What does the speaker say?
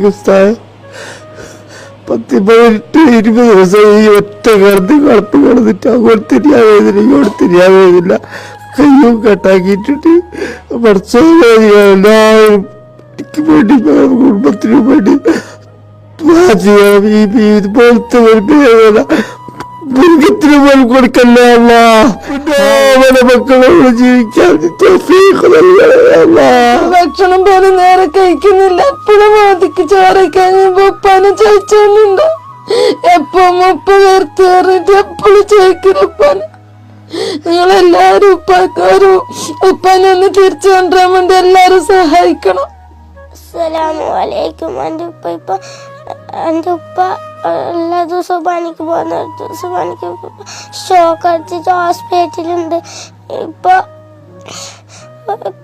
ഉസ്താദ് 10-20 ദിവസം ഈ ഒറ്റ കിടന്ന് കുഴപ്പം കിടന്നിട്ട് അങ്ങോട്ട് തിരിയാൻ വേദില്ല ഇങ്ങോട്ട് തിരിയാൻ വേദില്ല. കയ്യും കെട്ടാക്കിയിട്ടിട്ട് എല്ലാവരും എനിക്ക് വേണ്ടി കുടുംബത്തിനും വേണ്ടി ഇതുപോലത്തെ ഒരു പേരല്ല മൃഗത്തിന് പോലും കൊടുക്കല്ലേ അല്ലാ. മക്കളോട് ജീവിക്കാൻ ഭക്ഷണം പോലും നേരെ കഴിക്കുന്നില്ല. എപ്പോഴും മോദിക്ക് ചോറ് കഴിഞ്ഞപ്പോ ഉപ്പാനെ ചോദിച്ചോന്നുണ്ട്. എപ്പോഴും ഉപ്പ വേർത്ത് കയറിയിട്ട് എപ്പോഴും ചോദിക്കുന്നപ്പാന്. നിങ്ങളെല്ലാരും ഉപ്പാക്കൊരു ഉപ്പാനെ ഒന്ന് തിരിച്ചു കൊണ്ടുവരാൻ വേണ്ടി എല്ലാരും സഹായിക്കണം. അസ്സലാമലൈക്കും. എൻ്റെ ഉപ്പ എല്ലാ ദിവസവും പണിക്ക് പോകുന്ന ദിവസം പണിക്ക് ഷോക്ക് അടിച്ചിട്ട് ഹോസ്പിറ്റലുണ്ട്. ഇപ്പൊ